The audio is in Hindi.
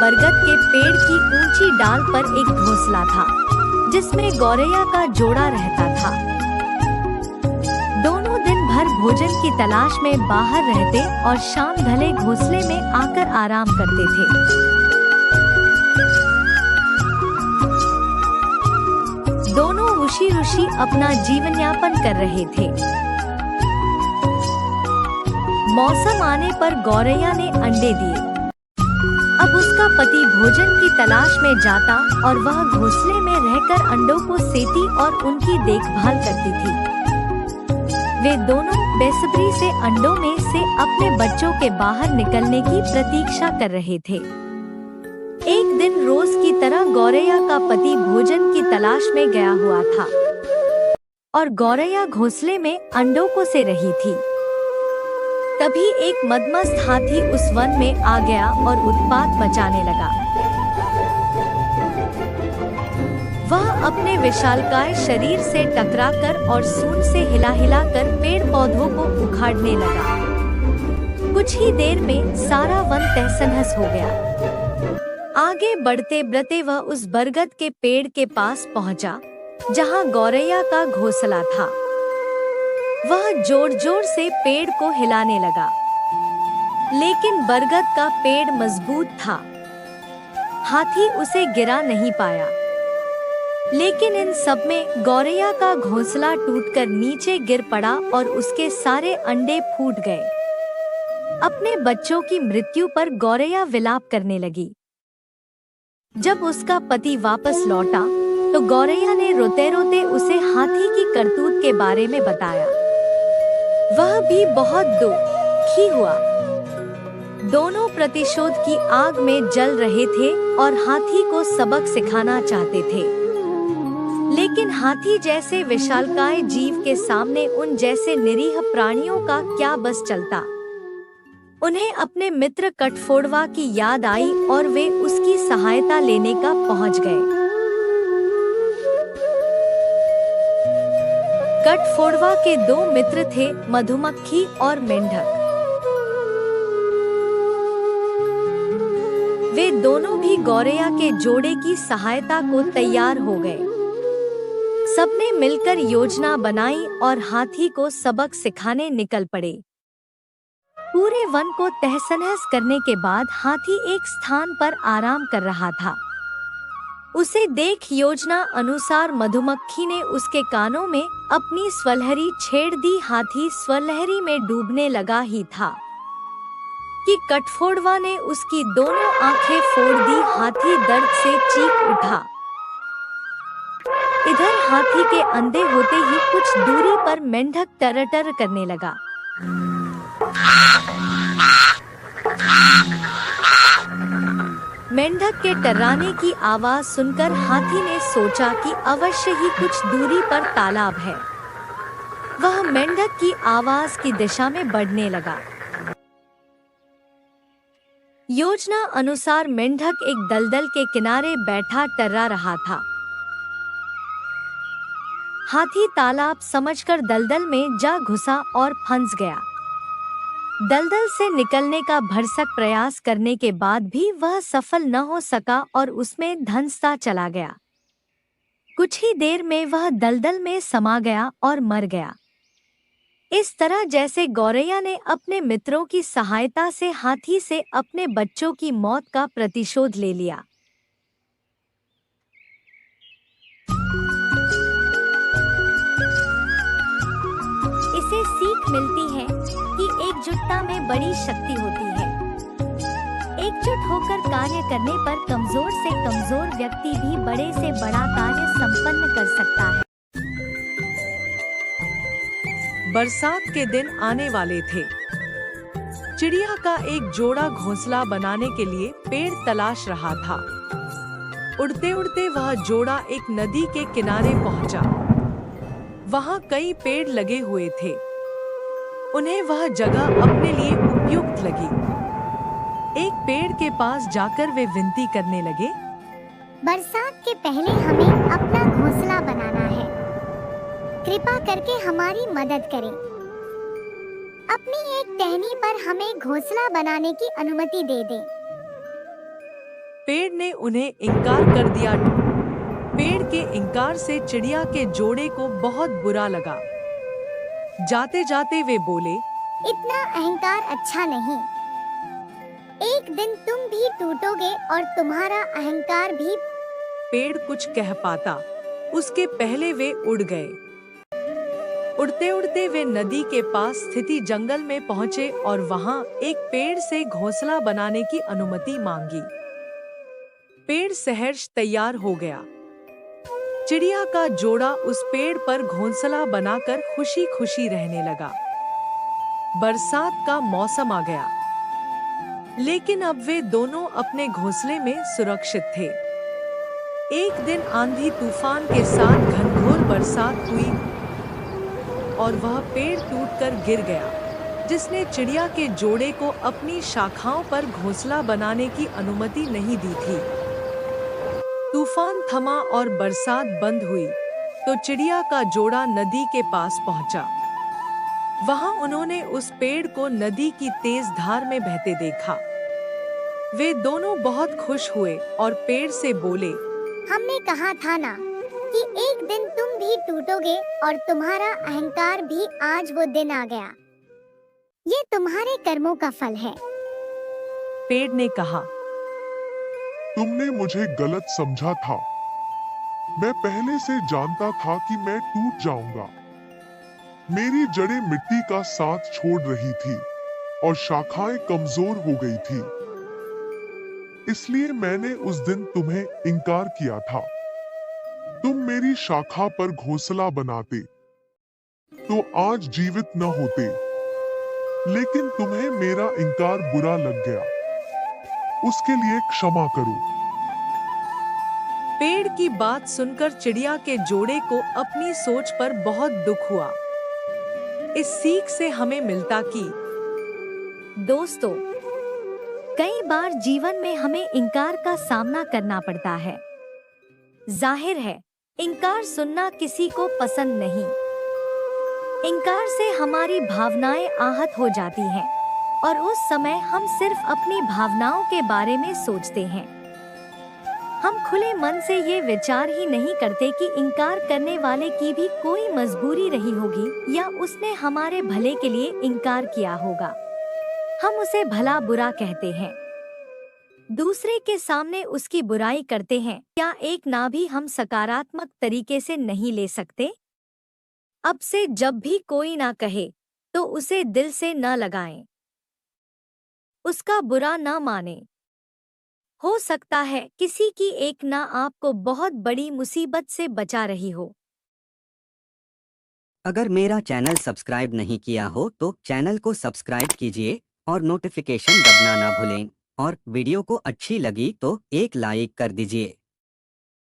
बरगद के पेड़ की ऊंची डाल पर एक घोंसला था, जिसमें गौरैया का जोड़ा रहता था। दोनों दिन भर भोजन की तलाश में बाहर रहते और शाम ढले घोंसले में आकर आराम करते थे। दोनों ऋषि अपना जीवन यापन कर रहे थे। मौसम आने पर गौरैया ने अंडे दिए। अब उसका पति भोजन की तलाश में जाता और वह घोंसले में रहकर अंडों को सेती और उनकी देखभाल करती थी। वे दोनों बेसब्री से अंडों में से अपने बच्चों के बाहर निकलने की प्रतीक्षा कर रहे थे। एक दिन रोज की तरह गौरैया का पति भोजन की तलाश में गया हुआ था और गौरैया घोंसले में अंडों को से रही थी। तभी एक मदमस्त हाथी उस वन में आ गया और उत्पात मचाने लगा। वह अपने विशालकाय शरीर से टकराकर और सूंड से हिला कर पेड़ पौधों को उखाड़ने लगा। कुछ ही देर में सारा वन तहस-नहस हो गया। आगे बढ़ते बढ़ते वह उस बरगद के पेड़ के पास पहुंचा, जहां गौरैया का घोंसला था। वह जोर जोर से पेड़ को हिलाने लगा, लेकिन बरगद का पेड़ मजबूत था। हाथी उसे गिरा नहीं पाया। लेकिन इन सब में गौरैया का घोंसला टूटकर नीचे गिर पड़ा और उसके सारे अंडे फूट गए। अपने बच्चों की मृत्यु पर गौरैया विलाप करने लगी। जब उसका पति वापस लौटा तो गौरैया ने रोते रोते उसे हाथी की करतूत के बारे में बताया। वह भी बहुत दुखी हुआ। दोनों प्रतिशोध की आग में जल रहे थे और हाथी को सबक सिखाना चाहते थे। लेकिन हाथी जैसे विशालकाय जीव के सामने उन जैसे निरीह प्राणियों का क्या बस चलता। उन्हें अपने मित्र कटफोड़वा की याद आई और वे उसकी सहायता लेने का पहुंच गए। कटफोड़वा के दो मित्र थे, मधुमक्खी और मेंढक। वे दोनों भी गौरैया के जोड़े की सहायता को तैयार हो गए। सबने मिलकर योजना बनाई और हाथी को सबक सिखाने निकल पड़े। पूरे वन को तहस-नहस करने के बाद हाथी एक स्थान पर आराम कर रहा था। उसे देख योजना अनुसार मधुमक्खी ने उसके कानों में अपनी स्वलहरी छेड़ दी। हाथी स्वलहरी में डूबने लगा ही था कि कटफोड़वा ने उसकी दोनों आंखें फोड़ दी। हाथी दर्द से चीख उठा। इधर हाथी के अंधे होते ही कुछ दूरी पर मेंढक टर-टर करने लगा। मेंढक के टर्राने की आवाज सुनकर हाथी ने सोचा कि अवश्य ही कुछ दूरी पर तालाब है। वह मेंढक की आवाज की दिशा में बढ़ने लगा। योजना अनुसार मेंढक एक दलदल के किनारे बैठा टर्रा रहा था। हाथी तालाब समझकर दलदल में जा घुसा और फंस गया। दलदल से निकलने का भरसक प्रयास करने के बाद भी वह सफल न हो सका और उसमें धंसता चला गया। कुछ ही देर में वह दलदल में समा गया और मर गया। इस तरह जैसे गौरैया ने अपने मित्रों की सहायता से हाथी से अपने बच्चों की मौत का प्रतिशोध ले लिया। इसे सीख मिलती है कि एकजुटता में बड़ी शक्ति होती है। एकजुट होकर कार्य करने पर कमजोर से कमजोर व्यक्ति भी बड़े से बड़ा कार्य संपन्न कर सकता है। बरसात के दिन आने वाले थे। चिड़िया का एक जोड़ा घोंसला बनाने के लिए पेड़ तलाश रहा था। उड़ते उड़ते वह जोड़ा एक नदी के किनारे पहुंचा। वहां कई पेड़ लगे हुए थे। उन्हें वह जगह अपने लिए उपयुक्त लगी। एक पेड़ के पास जाकर वे विनती करने लगे, बरसात के पहले हमें अपना घोंसला बनाना है। कृपा करके हमारी मदद करें। अपनी एक टहनी पर हमें घोंसला बनाने की अनुमति दे दें। पेड़ ने उन्हें इनकार कर दिया। पेड़ के इनकार से चिड़िया के जोड़े को बहुत बुरा लगा। जाते जाते वे बोले, इतना अहंकार अच्छा नहीं। एक दिन तुम भी टूटोगे और तुम्हारा अहंकार भी। पेड़ कुछ कह पाता उसके पहले वे उड़ गए। उड़ते उड़ते वे नदी के पास स्थिति जंगल में पहुंचे और वहां एक पेड़ से घोंसला बनाने की अनुमति मांगी। पेड़ सहर्ष तैयार हो गया। चिड़िया का जोड़ा उस पेड़ पर घोंसला बनाकर खुशी खुशी रहने लगा। बरसात का मौसम आ गया, लेकिन अब वे दोनों अपने घोंसले में सुरक्षित थे। एक दिन आंधी तूफान के साथ घनघोर बरसात हुई और वह पेड़ टूटकर गिर गया, जिसने चिड़िया के जोड़े को अपनी शाखाओं पर घोंसला बनाने की अनुमति नहीं दी थी। तूफान थमा और बरसात बंद हुई तो चिड़िया का जोड़ा नदी के पास पहुंचा। वहां उन्होंने उस पेड़ को नदी की तेज धार में बहते देखा। वे दोनों बहुत खुश हुए और पेड़ से बोले, हमने कहा था ना कि एक दिन तुम भी टूटोगे और तुम्हारा अहंकार भी। आज वो दिन आ गया। ये तुम्हारे कर्मों का फल है। पेड़ ने कहा, तुमने मुझे गलत समझा था। मैं पहले से जानता था कि मैं टूट जाऊंगा। मेरी जड़ें मिट्टी का साथ छोड़ रही थी और शाखाएं कमजोर हो गई थी। इसलिए मैंने उस दिन तुम्हें इनकार किया था। तुम मेरी शाखा पर घोंसला बनाते तो आज जीवित न होते, लेकिन तुम्हें मेरा इनकार बुरा लग गया। उसके लिए क्षमा करो। पेड़ की बात सुनकर चिड़िया के जोड़े को अपनी सोच पर बहुत दुख हुआ। इस सीख से हमें मिलता कि दोस्तों, कई बार जीवन में हमें इनकार का सामना करना पड़ता है। जाहिर है, इनकार सुनना किसी को पसंद नहीं। इनकार से हमारी भावनाएं आहत हो जाती हैं और उस समय हम सिर्फ अपनी भावनाओं के बारे में सोचते हैं। हम खुले मन से ये विचार ही नहीं करते कि इनकार करने वाले की भी कोई मजबूरी रही होगी या उसने हमारे भले के लिए इनकार किया होगा। हम उसे भला बुरा कहते हैं, दूसरे के सामने उसकी बुराई करते हैं। क्या एक ना भी हम सकारात्मक तरीके से नहीं ले सकते? अब से जब भी कोई ना कहे तो उसे दिल से न लगाएं, उसका बुरा न माने। हो सकता है किसी की एक ना आपको बहुत बड़ी मुसीबत से बचा रही हो। अगर मेरा चैनल सब्सक्राइब नहीं किया हो तो चैनल को सब्सक्राइब कीजिए और नोटिफिकेशन दबाना ना भूलें। और वीडियो को अच्छी लगी तो एक लाइक कर दीजिए।